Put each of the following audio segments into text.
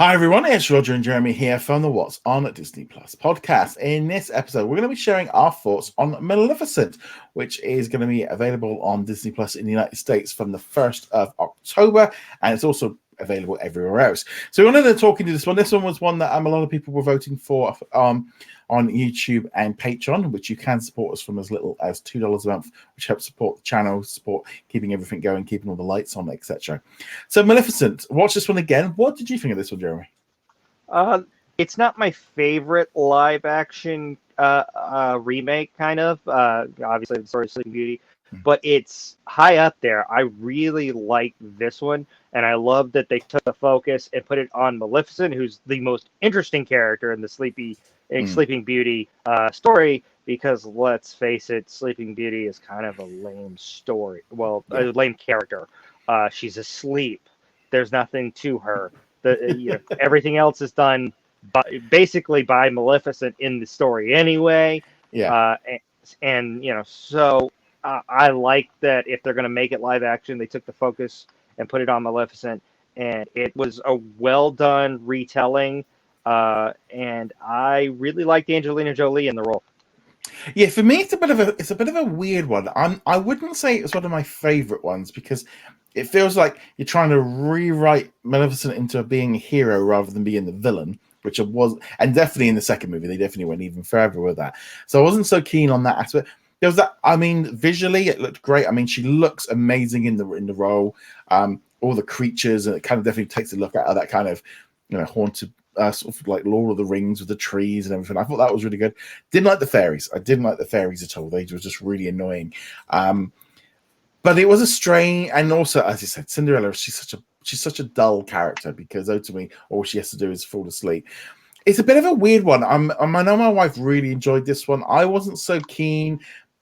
Hi everyone, it's Roger and Jeremy here from the What's on Disney Plus podcast. In this episode, we're going to be sharing our thoughts on Maleficent, which is going to be available on Disney Plus in the United States from the 1st of October, and it's also available everywhere else. So we wanted to talk into this one. This one was one that a lot of people were voting for on YouTube and Patreon, which you can support us from as little as $2 a month, which helps support the channel, support keeping everything going, keeping all the lights on, etc. So Maleficent, watch this one again. What did you think of this one, Jeremy? It's not my favorite live action remake, kind of. Obviously, the story of Sleeping Beauty, but it's high up there. I really like this one, and I love that they took the focus and put it on Maleficent, who's the most interesting character in the Sleeping Beauty story. Because let's face it, Sleeping Beauty is kind of a lame story. Well, a lame character. She's asleep. There's nothing to her. Everything else is done basically by Maleficent in the story anyway. So I like that if they're going to make it live action, they took the focus and put it on Maleficent, and it was a well done retelling. And I really liked Angelina Jolie in the role. Yeah, for me, it's a bit of a weird one. I wouldn't say it's one of my favorite ones because it feels like you're trying to rewrite Maleficent into being a hero rather than being the villain, which it was, and definitely in the second movie, they definitely went even further with that. So I wasn't so keen on that aspect. There was that. I mean, visually, it looked great. I mean, she looks amazing in the role. All the creatures, and it kind of definitely takes a look at that kind of, haunted. Sort of like Lord of the Rings with the trees and everything. I thought that was really good. Didn't like the fairies. I didn't like the fairies at all. They were just really annoying. But it was a strain, and also, as you said, Cinderella. She's such a dull character because ultimately all she has to do is fall asleep. It's a bit of a weird one. I know my wife really enjoyed this one. I wasn't so keen.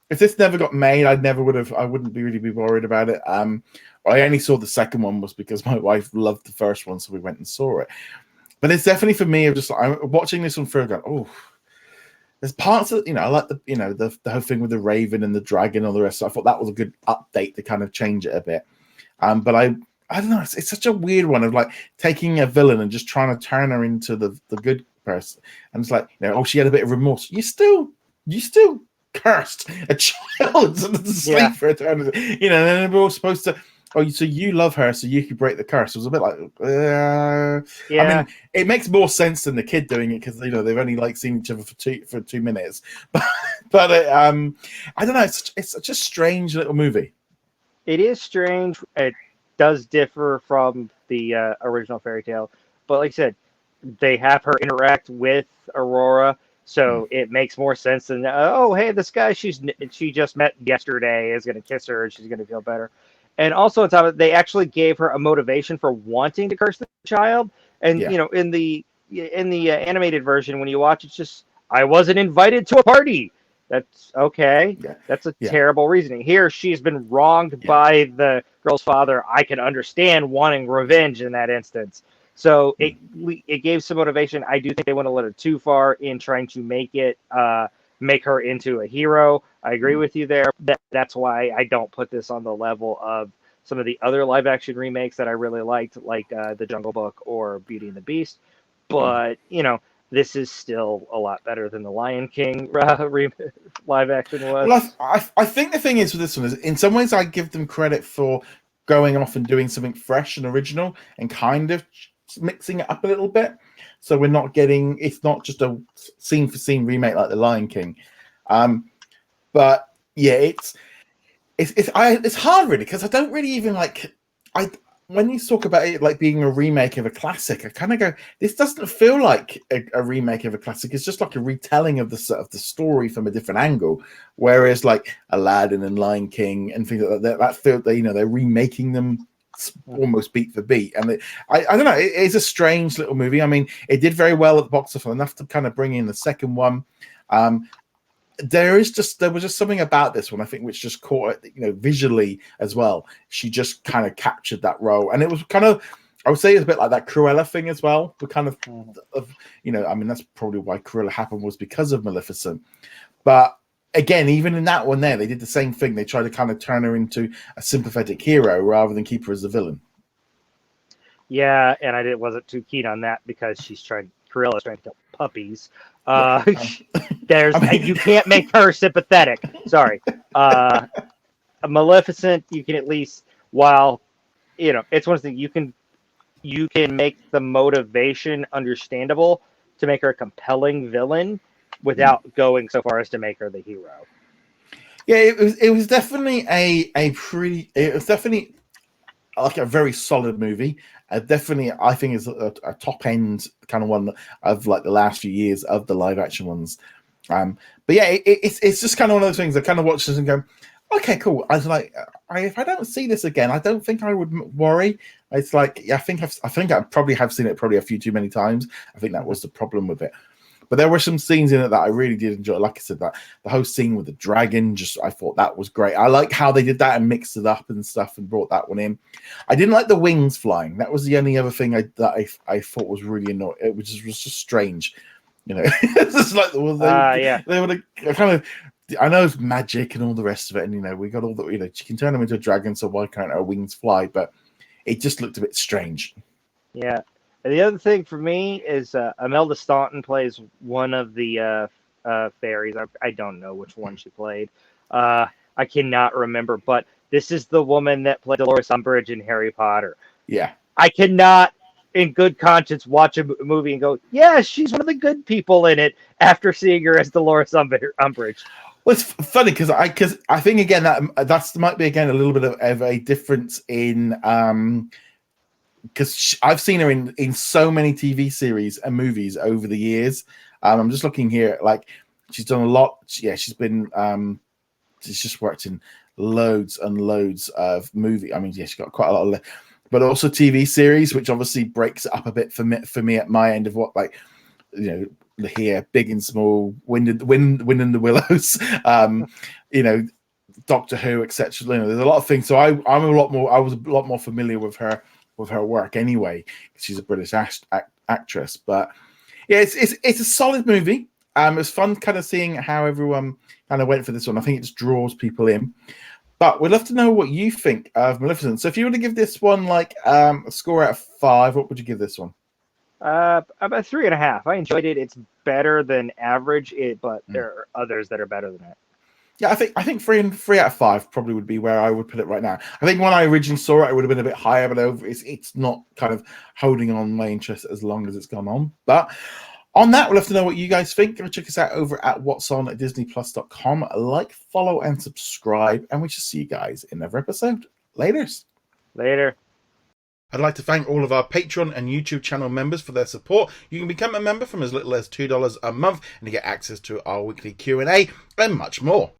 If this never got made, I wouldn't really be worried about it. I only saw the second one was because my wife loved the first one, so we went and saw it. But it's definitely for me. I'm watching this one through. Going, oh, there's parts of I like the whole thing with the raven and the dragon and all the rest. So I thought that was a good update to kind of change it a bit. But I don't know. It's such a weird one of like taking a villain and just trying to turn her into the good person. And it's like she had a bit of remorse. You still cursed a child to sleep for eternity. And then we're all supposed to. Oh, so you love her, so you could break the curse. It was a bit like, I mean, it makes more sense than the kid doing it because they've only seen each other for 2 minutes. But I don't know. It's such a strange little movie. It is strange. It does differ from the original fairy tale, but like I said, they have her interact with Aurora, so it makes more sense than hey, this guy she just met yesterday is going to kiss her and she's going to feel better. And also, on top of it, they actually gave her a motivation for wanting to curse the child. And in the animated version, when you watch, it's just I wasn't invited to a party. That's okay. Yeah. That's a terrible reasoning. Here, she's been wronged by the girl's father. I can understand wanting revenge in that instance. So it gave some motivation. I do think they went a little too far in trying to make her into a hero. I agree with you there. That's why I don't put this on the level of some of the other live action remakes that I really liked, like The Jungle Book or Beauty and the Beast. But, this is still a lot better than the Lion King live action was. Well, I think the thing is with this one is in some ways I give them credit for going off and doing something fresh and original and kind of mixing it up a little bit. So we're not getting, it's not just a scene for scene remake like The Lion King. But yeah, it's hard really because I don't really even when you talk about it like being a remake of a classic, I kind of go, this doesn't feel like a remake of a classic. It's just like a retelling of the story from a different angle. Whereas like Aladdin and Lion King and things like that feel they're remaking them almost beat for beat. And I don't know, it is a strange little movie. I mean, it did very well at the box office, enough to kind of bring in the second one. There was just something about this one, I think, which just caught it, visually as well. She just kind of captured that role, and it was kind of, I would say, it's a bit like that Cruella thing as well. The kind of I mean, that's probably why Cruella happened, was because of Maleficent. But again, even in that one, they did the same thing. They tried to kind of turn her into a sympathetic hero rather than keep her as a villain. Yeah, and wasn't too keen on that because Cruella's trying to kill puppies. Yeah. Uh, there's I mean, you can't make her sympathetic. Sorry. Uh, Maleficent, you can at least, while it's one thing you can make the motivation understandable to make her a compelling villain without going so far as to make her the hero. yeah, it was definitely it was definitely like a very solid movie. Definitely, I think is a top end kind of one of like the last few years of the live action ones. But yeah, it's just kind of one of those things. I kind of watch this and go, okay, cool. I was like, if I don't see this again, I don't think I would worry. It's like, yeah, I think I probably have seen it probably a few too many times. I think that was the problem with it. But there were some scenes in it that I really did enjoy. Like I said, that the whole scene with the dragon, just I thought that was great. I like how they did that and mixed it up and stuff and brought that one in. I didn't like the wings flying. That was the only other thing I thought was really annoying. It was just strange, it's just like Yeah. they would have kind of. I know it's magic and all the rest of it, and we got all the she can turn them into a dragon, so why can't her wings fly? But it just looked a bit strange. Yeah. And the other thing for me is Imelda Staunton plays one of the fairies. I don't know which one she played. I cannot remember, but this is the woman that played Dolores Umbridge in Harry Potter. Yeah. I cannot, in good conscience, watch a movie and go, yeah, she's one of the good people in it after seeing her as Dolores Umbridge. Well, it's funny because I think again that might be again a little bit of a difference in because I've seen her in so many TV series and movies over the years. I'm just looking here, like she's done a lot. Yeah, she's just worked in loads and loads of movie. I mean, yeah, she's got quite a lot of, but also TV series, which obviously breaks it up a bit for me at my end of what here, Big and Small, Wind in the Willows, Doctor Who, etc. There's a lot of things. So I was a lot more familiar with her work anyway. She's a British actress, but yeah, it's a solid movie. It's fun kind of seeing how everyone kind of went for this one. I think it just draws people in. But we'd love to know what you think of Maleficent. So if you were to give this one like a score out of 5, what would you give this one? About 3.5. I enjoyed it. It's better than average, but there are others that are better than it. Yeah, I think 3 out of 5 probably would be where I would put it right now. I think when I originally saw it, it would have been a bit higher, but it's not kind of holding on my interest as long as it's gone on. But on that, we'd love to know what you guys think. Go check us out over at what's on at disneyplus.com. Like, follow, and subscribe, and we shall see you guys in another episode. Later. I'd like to thank all of our Patreon and YouTube channel members for their support. You can become a member from as little as $2 a month, and you get access to our weekly Q&A and much more.